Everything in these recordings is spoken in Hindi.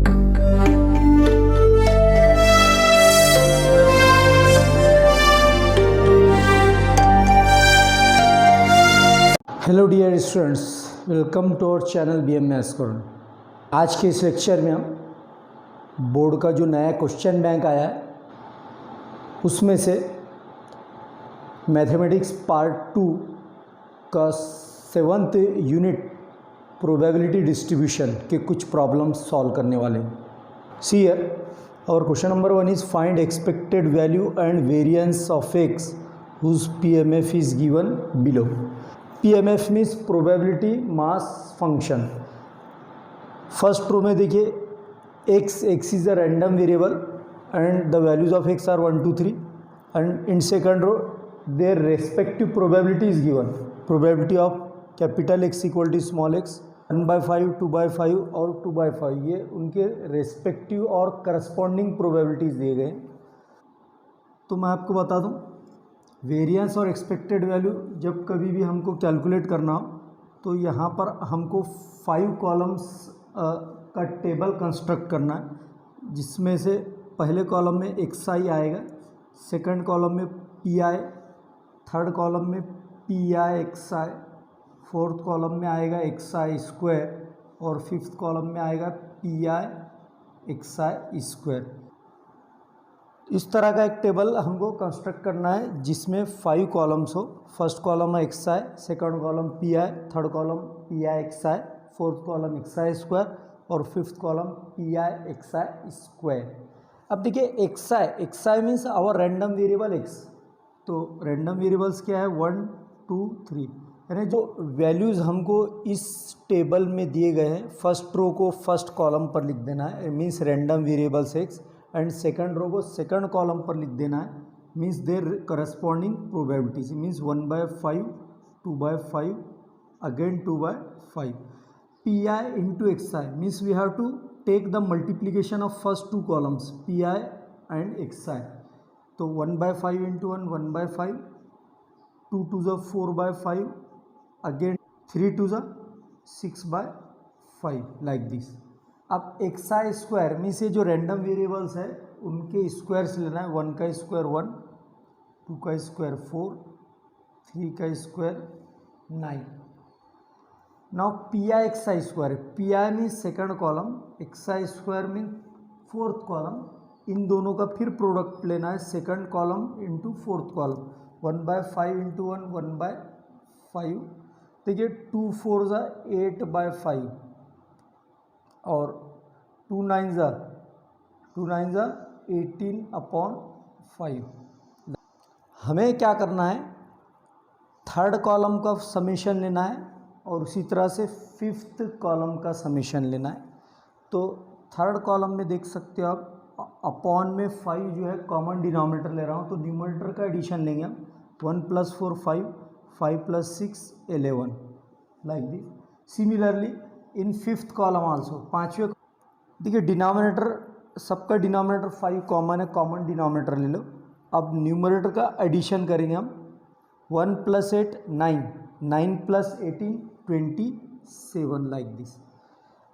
Hello dear students, welcome to our channel BM maths corner. आज के इस लेक्चर में हम बोर्ड का जो नया क्वेश्चन बैंक आया है उसमें से मैथमेटिक्स पार्ट 2 का 7th यूनिट प्रोबेबिलिटी डिस्ट्रीब्यूशन के कुछ प्रॉब्लम्स सॉल्व करने वाले हैं। See here our question number 1 is find expected value and variance of x whose PMF is given below। PMF means probability mass function. First row में देखिए x is a random variable and the values of x are 1 2 3 and in second row their respective probability is given. Probability of capital X equal to small x 1/5 2/5 और 2/5 ये उनके रेस्पेक्टिव और करस्पॉन्डिंग प्रोबेबिलिटीज़ दिए गए। तो मैं आपको बता दूं वेरिएंस और एक्सपेक्टेड वैल्यू जब कभी भी हमको कैलकुलेट करना हो तो यहाँ पर हमको 5 कॉलम्स का टेबल कंस्ट्रक्ट करना है, जिसमें से पहले कॉलम में xi आएगा, सेकंड कॉलम में pi, थर्ड कॉलम में pi xi, फोर्थ कॉलम में आएगा xi स्क्वायर और फिफ्थ कॉलम में आएगा pi xi स्क्वायर। इस तरह का एक टेबल हमको कंस्ट्रक्ट करना है जिसमें 5 कॉलम्स हो। फर्स्ट कॉलम है xi, second column pi, third column pi xi, fourth column xi square और fifth column pi xi square. अब देखिए xi means our random variable x। तो रैंडम वेरिएबल्स क्या है 1 2 3, यानी जो वैल्यूज़ हमको इस टेबल में दिए गए हैं फर्स्ट रो को फर्स्ट कॉलम पर लिख देना है, means random variables x, and second row को सेकंड कॉलम पर लिख देना है, means their corresponding probabilities, means 1/5 2/5 again 2/5। pi into xi means we have to take the multiplication of first 2 columns pi and xi। तो 1/5 इंटू 1 1/5, 2 2 ज़ा 4/5, अगेन 3 2 ज़ा 6/5 लाइक दिस। अब xi स्क्वायर मीन्स ये जो रैंडम वेरिएबल्स है उनके स्क्वायर्स लेना है। 1 का स्क्वायर 1, 2 का स्क्वायर 4, 3 का square 9। Now pi xi square, pi means second column, xi square means fourth column, इन दोनों का फिर प्रोडक्ट लेना है, second column into fourth column. 1/5 into 1 1/5, देखिए 2 4 ज़ा 8/5 और 2 9 ज़ा 18/5। हमें क्या करना है, थर्ड कॉलम का समेशन लेना है और उसी तरह से फिफ्थ कॉलम का समेशन लेना है। तो थर्ड कॉलम में देख सकते हो आप अपॉन में 5 जो है कॉमन डिनोमिनेटर ले रहा हूँ, तो न्यूमरेटर का एडिशन लेंगे हम। 1 + 4 5, 5 + 6 11 like this. Similarly in fifth column also, पाँचवें, देखिए डिनोमिनेटर सबका डिनोमिनेटर 5 कॉमन है, कॉमन डिनोमिनेटर ले लो। अब न्यूमरेटर का एडिशन करेंगे हम। 1 + 8 9, 9 + 18 27 लाइक दिस।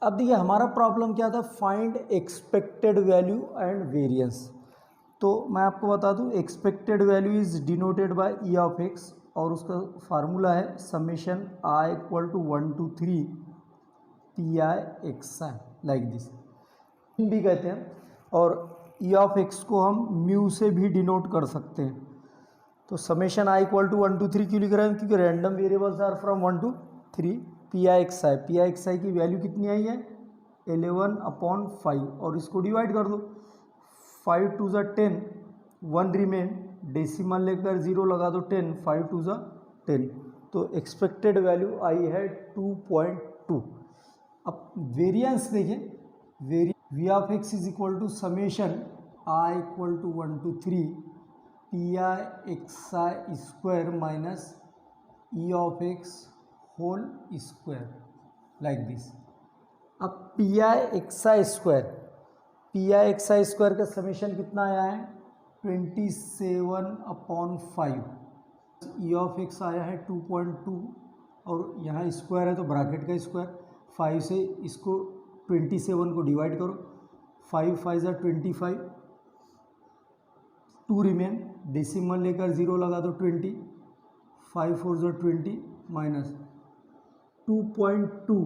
अब देखिए हमारा प्रॉब्लम क्या था, find expected value and variance. तो मैं आपको बता दूं expected value is denoted by E of x और उसका फार्मूला है summation i = 1 to 3 pi xi like this भी कहते हैं, और ई ऑफ एक्स को हम म्यू से भी डिनोट कर सकते हैं। तो समेशन i = 1 to 3 क्यों लिख रहे हैं, क्योंकि random variables are from 1 to 3। pi xi की वैल्यू कितनी आई है 11/5 और इसको डिवाइड कर दो। 5 2 ज़ा 10, 1 रिमेन, डेसिमल लेकर 0 लगा दो 10, 5 2 ज़ा 10, तो एक्सपेक्टेड वैल्यू आई है 2.2। अब वेरिएंस देखिए, v of x is equal to summation i = 1 to 3 pi xi square minus E of X whole square like this. अब pi xi स्क्वायर का समेशन कितना आया है 27/5। ई ऑफ एक्स आया है 2.2 और यहाँ स्क्वायर है तो ब्रैकेट का स्क्वायर, 5 से इसको 27 को डिवाइड करो 5 5 ज़ा 25, 2 रिमेन, डेसिमल लेकर 0 लगा दो 20, 5 4 ज़ा 20 माइनस 2.2,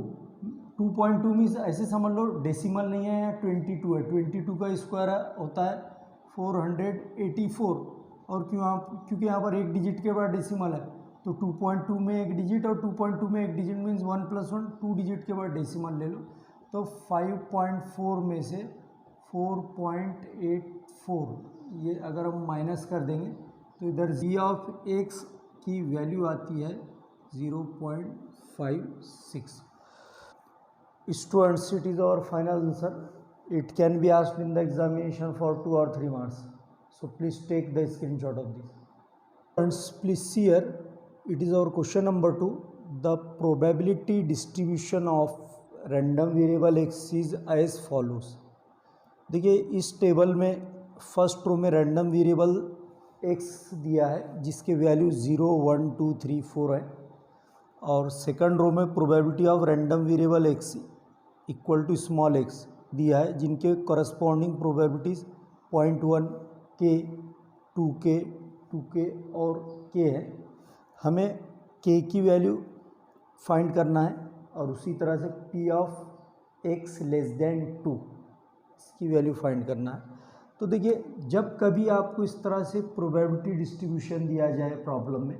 2.2 मीन्स ऐसे समझ लो डेसिमल नहीं है या 22 है, 22 का स्क्वायर होता है 484, और क्योंकि यहाँ पर एक डिजिट के बाद डेसिमल है तो 2.2 में एक डिजिट और 2.2 में एक डिजिट मीन्स 1 + 1, 2 डिजिट के बाद डेसिमल ले लो, तो 5.4 में से 4.84 ये अगर हम माइनस कर देंगे तो इधर g ऑफ x की वैल्यू आती है 0.56. Students, it is our final answer. It can be asked in the examination for 2 or 3 marks. So please take the screenshot of this. Students, please see here. It is our question number 2. The probability distribution of random variable x is as follows. देखिए इस टेबल में फर्स्ट रो में रैंडम वेरिएबल x दिया है जिसके वैल्यू 0 1 2 3 4 है, और सेकंड रो में probability of random variable x equal to small x दिया है जिनके करस्पॉन्डिंग प्रोबेबिलिटीज़ 0.1 k 2k और k है। हमें k की वैल्यू फाइंड करना है और उसी तरह से p of x less than 2 इसकी वैल्यू फाइंड करना है। तो देखिए जब कभी आपको इस तरह से प्रोबेबिलिटी डिस्ट्रीब्यूशन दिया जाए प्रॉब्लम में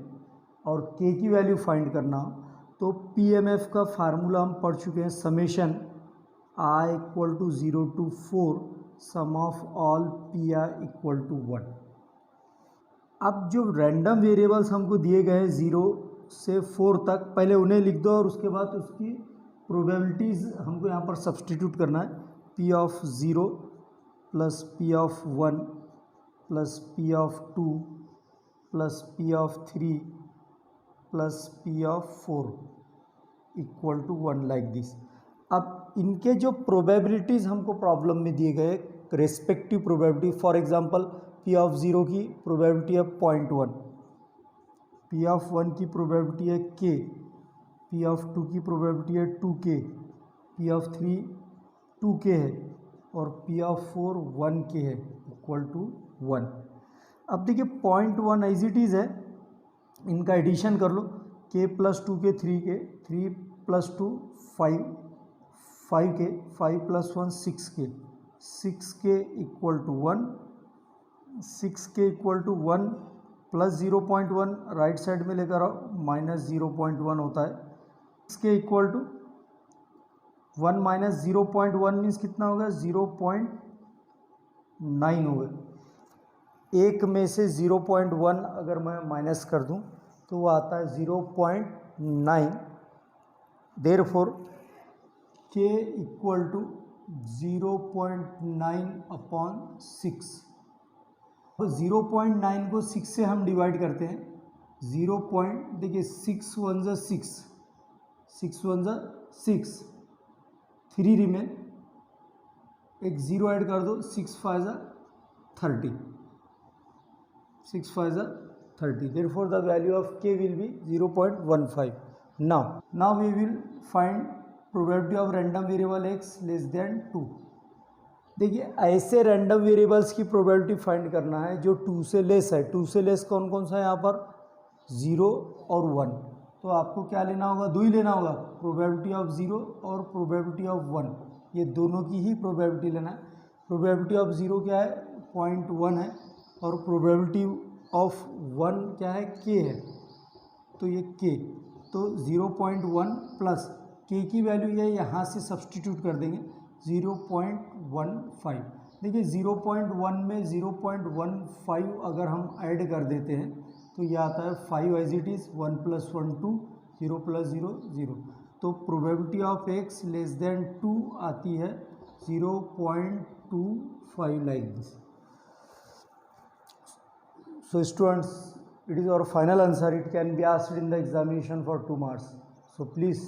और k की वैल्यू फाइंड करना हो तो PMF का फार्मूला हम पढ़ चुके हैं, summation i equal to 0 to 4 sum of all PI equal to 1। अब जो रैंडम वेरिएबल्स हमको दिए गए हैं 0 से 4 तक, पहले उन्हें लिख दो और उसके बाद उसकी प्रोबेबिलिटीज़ हमको यहाँ पर सब्सटीट्यूट करना है। P of 0 plus P of 1 plus P of 2 plus P of 3 plus P of 4 equal to 1 like this. अब इनके जो प्रोबेबिलिटीज़ हमको प्रॉब्लम में दिए गए respective probability, for example P of 0 की प्रोबेबिलिटी है 0.1, P ऑफ 1 की प्रोबेबिलिटी है k, P ऑफ 2 की प्रोबेबिलिटी है 2k, P ऑफ 3 2k है और P ऑफ 4 1k है इक्वल टू 1। अब देखिए 0.1 एज इट इज़ है, इनका एडिशन कर लो, k plus 2k 3k, 3 plus 2 5k, 5 plus 1 6k, 6k equal to 1, 6k equal to 1 plus 0.1 right side में लेकर आओ माइनस 0.1 होता है, 6k equal to 1 minus 0.1 means कितना होगा 0.9 होगा। एक में से 0.1 अगर मैं माइनस कर दूं तो वो आता है 0.9, देयरफॉर k इक्वल टू 0.9/6। तो 0.9 को 6 से हम डिवाइड करते हैं, देखिए 6 1 ज़ा 6, 6 1 ज़ा 6, 3 रिमेन, एक 0 ऐड कर दो, 6 5 ज़ा 30, 6 5 ज़ा 30, therefore the value of k will be 0.15. Now we will find probability of random variable x less than 2। देखिए ऐसे रैंडम वेरिएबल्स की प्रोबेबिलिटी फाइंड करना है जो 2 से लेस है। 2 से लेस कौन कौन सा है यहाँ पर 0 और 1, तो आपको क्या लेना होगा, 2 ही लेना होगा, प्रोबेबिलिटी ऑफ 0 और प्रोबेबिलिटी ऑफ 1, ये दोनों की ही प्रोबेबिलिटी लेना है। प्रोबेबिलिटी ऑफ 0 क्या है 0.1 है और प्रोबेबिलिटी ऑफ 1 क्या है k है, तो ये k, तो 0.1 प्लस k की वैल्यू ये यहाँ से सब्सटीट्यूट कर देंगे 0.15। देखिए 0.1 में 0.15 अगर हम ऐड कर देते हैं तो ये आता है 5 एज इट इज़, 1 + 1 2, 0 + 0 0, तो probability of x less than 2 आती है 0.25 like this. So students, it is our final answer. It can be asked in the examination for 2 marks. So please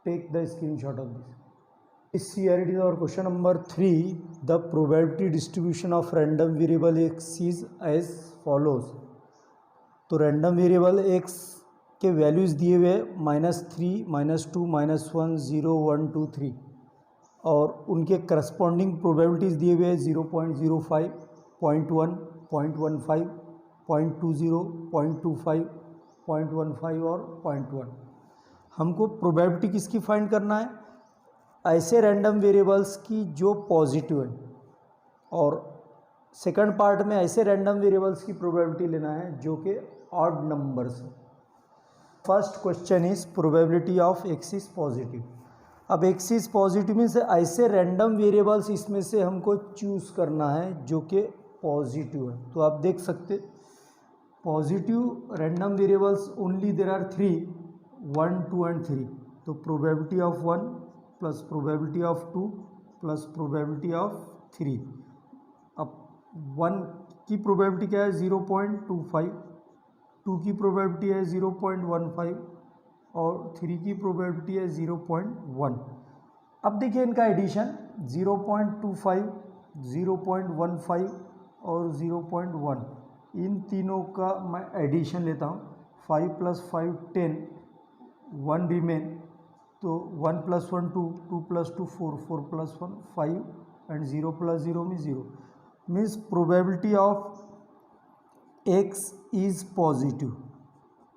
take the screenshot of this. This here it is our question number 3. The probability distribution of random variable x is as follows. तो random variable x के वैल्यूज़ दिए हुए -3, -2, -1, 0 1 2 3, और उनके करस्पॉन्डिंग प्रोबेबिलिटीज़ दिए हुए हैं 0.05, 0.1, 0.15, 0.20, 0.25, 0.15 और 0.1। हमको प्रोबेबिलिटी किसकी फाइंड करना है? ऐसे रैंडम वेरिएबल्स की जो पॉजिटिव है, और सेकंड पार्ट में ऐसे रैंडम वेरिएबल्स की प्रोबेबिलिटी लेना है जो कि ऑड नंबर्स है। First question is probability of x is positive. अब एक्स इज पॉजिटिव मीन्स ऐसे रैंडम वेरिएबल्स इसमें से हमको चूज़ करना है जो कि पॉजिटिव है। तो आप देख सकते positive random variables only there are 3, 1, 2 and 3। तो probability of 1 plus probability of 2 plus probability of 3। अब 1 की प्रोबेबिलिटी क्या है? 0.25, 2 की प्रोबेबिलिटी है 0.15 और 3 की प्रोबेबिलिटी है 0.1। अब देखिए इनका एडिशन 0.25, 0.15 और 0.1, इन तीनों का मैं एडिशन लेता हूँ। 5 + 5 10, 1 रिमेन, तो 1 + 1 2, 2 + 2 4, 4 + 1 5 एंड 0 + 0 में 0। Means probability of x is positive.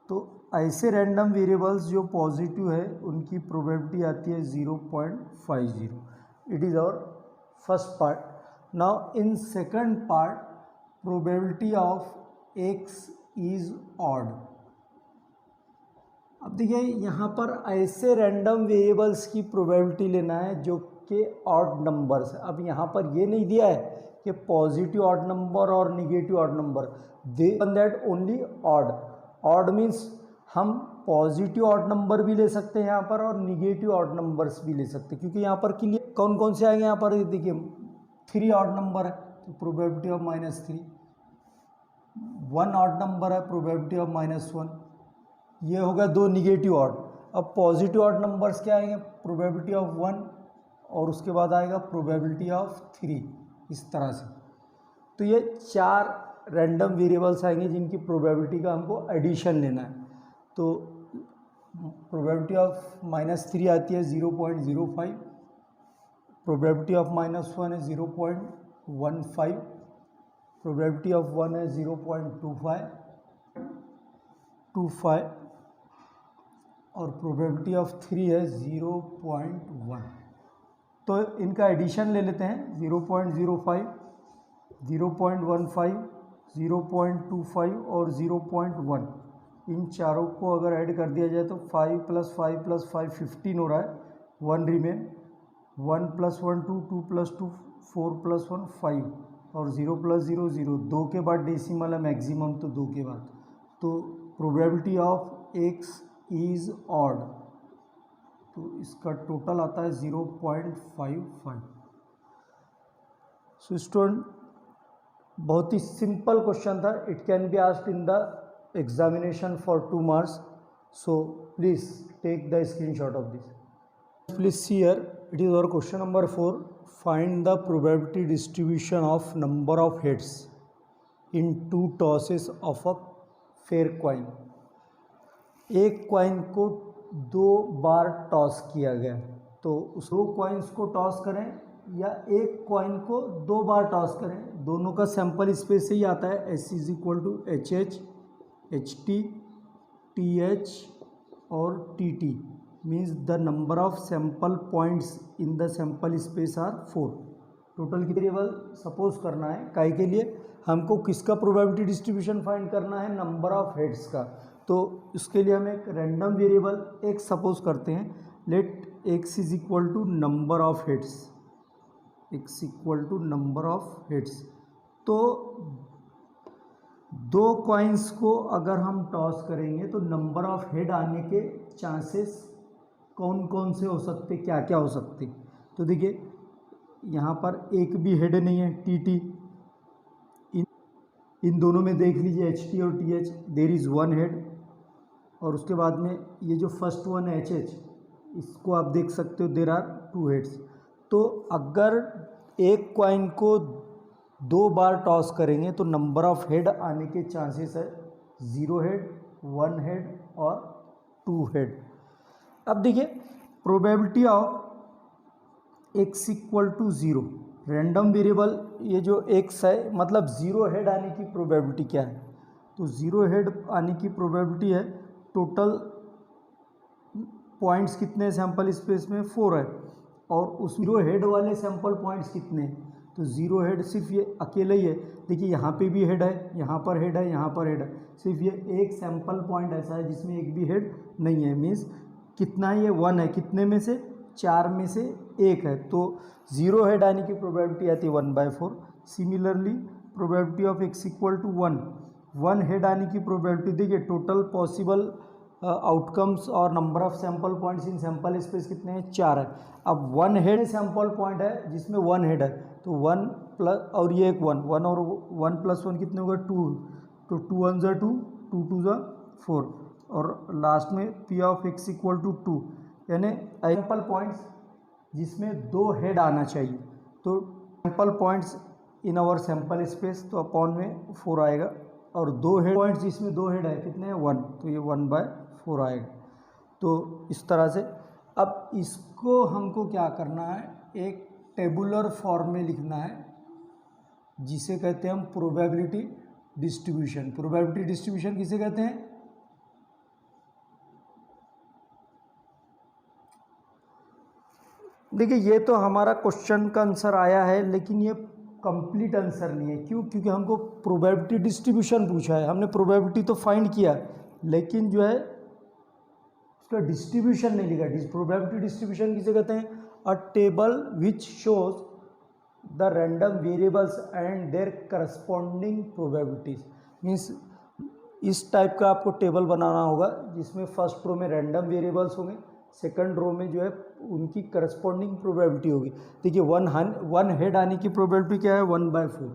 तो ऐसे रैंडम वेरिएबल्स जो पॉजिटिव है उनकी प्रोबेबिलिटी आती है 0.50। It is our first part. Now in second part probability of x is odd. अब देखिए यहाँ पर ऐसे रैंडम वेरिएबल्स की प्रोबेबिलिटी लेना है जो कि ऑड नंबर्स है। अब यहाँ पर ये नहीं दिया है कि पॉजिटिव ऑड नंबर और negative odd number, they that only odd. Odd means हम पॉजिटिव ऑड नंबर भी ले सकते हैं यहाँ पर और निगेटिव ऑड नंबर्स भी ले सकते हैं, क्योंकि यहाँ पर के लिए कौन कौन से आएंगे? यहाँ पर देखिए 3 ऑड नंबर है तो प्रोबेबिलिटी ऑफ -3, 1 ऑड नंबर है प्रोबेबिलिटी ऑफ -1। ये होगा 2 निगेटिव ऑड। अब पॉजिटिव ऑड नंबर्स क्या आएंगे? प्रोबेबिलिटी ऑफ 1 और उसके बाद आएगा प्रोबेबिलिटी ऑफ 3, इस तरह से। तो ये 4 रैंडम वेरिएबल्स आएंगे जिनकी प्रोबेबिलिटी का हमको एडिशन लेना है। तो प्रोबेबिलिटी ऑफ -3 आती है 0.05, प्रोबेबिलिटी ऑफ -1 है 0.15, प्रोबेबिलिटी ऑफ 1 है 0.25 और प्रोबेबिलिटी ऑफ 3 है 0.1। तो इनका एडिशन ले लेते हैं 0.05, 0.15, 0.25 और 0.1। इन चारों को अगर ऐड कर दिया जाए तो 5 + 5 + 5 15 हो रहा है, 1 रिमेन, 1 + 1 2, 2 + 2 4 + 1 5 और 0 + 0 0। 2 के बाद डेसिमल है मैक्सिमम, तो 2 के बाद। तो probability of x is odd, तो इसका टोटल आता है 0.55। सो स्टूडेंट बहुत ही सिंपल क्वेश्चन था। It can be asked in the examination for 2 marks, so please take the screenshot of this. Please see here, it is our question number 4। Find the probability distribution of number of heads in 2 tosses of a fair coin. एक क्वाइन को 2 बार टॉस किया गया, तो उस 2 क्वाइंस को टॉस करें या एक क्वाइन को 2 बार टॉस करें, दोनों का सैंपल स्पेस से ही आता है। S is equal to HH, HT, TH और TT। Means the number of sample points in the sample space are 4। Total कितने वेरिएबल सपोज करना है? काय के लिए हमको किसका प्रोबेबिलिटी डिस्ट्रीब्यूशन फाइंड करना है? नंबर ऑफ हेड्स का। तो इसके लिए हम एक रैंडम वेरिएबल x सपोज करते हैं। Let x is equal to number of heads, x equal to number of heads. तो 2 कॉइन्स को अगर हम टॉस करेंगे तो नंबर ऑफ हेड आने के चांसेस कौन कौन से हो सकते, क्या क्या हो सकते? तो देखिए यहाँ पर एक भी हेड नहीं है, TT। इन दोनों में देख लीजिए HT और TH, देयर इज़ 1 हेड। और उसके बाद में ये जो फर्स्ट वन है HH, इसको आप देख सकते हो देयर आर 2 हेड्स। तो अगर एक क्वाइन को 2 बार टॉस करेंगे तो नंबर ऑफ हेड आने के चांसेस है 0 हेड, 1 हेड और 2 हेड। अब देखिए probability of x equal to zero, random variable ये जो x है मतलब ज़ीरो हेड आने की प्रोबेबिलिटी क्या है, तो ज़ीरो हेड आने की प्रोबेबिलिटी है टोटल पॉइंट्स कितने हैं सैम्पल स्पेस में 4 है, और उस ज़ीरो हेड वाले सैम्पल पॉइंट्स कितने हैं, तो ज़ीरो हेड सिर्फ ये अकेले ही है। देखिए यहाँ पे भी हेड है, यहाँ पर हेड है, यहाँ पर हेड है, सिर्फ ये एक सैम्पल पॉइंट ऐसा है जिसमें एक भी हेड नहीं है, मीन्स कितना है, ये 1 है, कितने में से 4 में से 1 है, तो ज़ीरो हेड आने की प्रोबेबिलिटी आती है 1/4। Similarly probability of x equal to 1 head आने की प्रोबेबिलिटी, देखिए टोटल पॉसिबल आउटकम्स और number of sample points in sample space कितने हैं, 4 है। अब 1 हेड सैम्पल पॉइंट है जिसमें 1 हेड है, तो 1 प्लस और ये एक 1 और 1 + 1 कितने होगा 2, तो 2 1 ज़ा 2, 2 2 ज़ा 4, और लास्ट में p of x equal to 2, यानी सैम्पल पॉइंट्स जिसमें 2 हेड आना चाहिए, तो sample points in our sample space, तो अपॉन में 4 आएगा, और 2 हेड पॉइंट्स जिसमें 2 हेड है कितने हैं 1, तो ये 1/4 आएगा। तो इस तरह से अब इसको हमको क्या करना है, एक टेबुलर फॉर्म में लिखना है जिसे कहते हैं हम प्रोबेबिलिटी डिस्ट्रीब्यूशन। प्रोबेबिलिटी डिस्ट्रीब्यूशन किसे कहते हैं, देखिए ये तो हमारा क्वेश्चन का आंसर आया है, लेकिन ये कंप्लीट आंसर नहीं है। क्यों? क्योंकि हमको प्रोबेबिलिटी डिस्ट्रीब्यूशन पूछा है, हमने प्रोबेबिलिटी तो फाइंड किया, लेकिन जो है उसका डिस्ट्रीब्यूशन नहीं लिखा। प्रोबेबिलिटी डिस्ट्रीब्यूशन किसे कहते हैं, अ table which shows the random variables and there corresponding probabilities. Means इस टाइप का आपको टेबल बनाना होगा जिसमें फर्स्ट रो में रैंडम वेरिएबल्स होंगे, सेकंड रो में जो है उनकी करस्पॉन्डिंग प्रोबेबिलिटी होगी। देखिए 1 हेड आने की प्रोबेबिलिटी क्या है 1/4,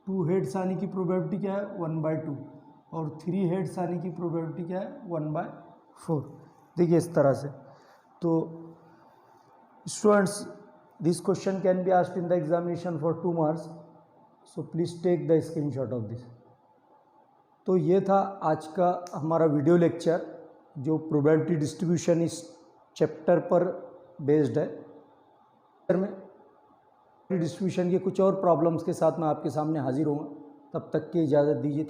2 हेड्स आने की प्रोबेबिलिटी क्या है 1/2, और 3 हेड्स आने की प्रोबेबिलिटी क्या है 1/4। देखिए इस तरह से। तो students, this question can be asked in the examination for 2 marks, so please take the screenshot of this. तो ये था आज का हमारा वीडियो लेक्चर जो प्रोबेबिलिटी डिस्ट्रीब्यूशन इस चैप्टर पर बेस्ड है। में डिस्ट्रीब्यूशन के कुछ और प्रॉब्लम्स के साथ मैं आपके सामने हाजिर होऊंगा, तब तक की इजाज़त दीजिए। Thank you.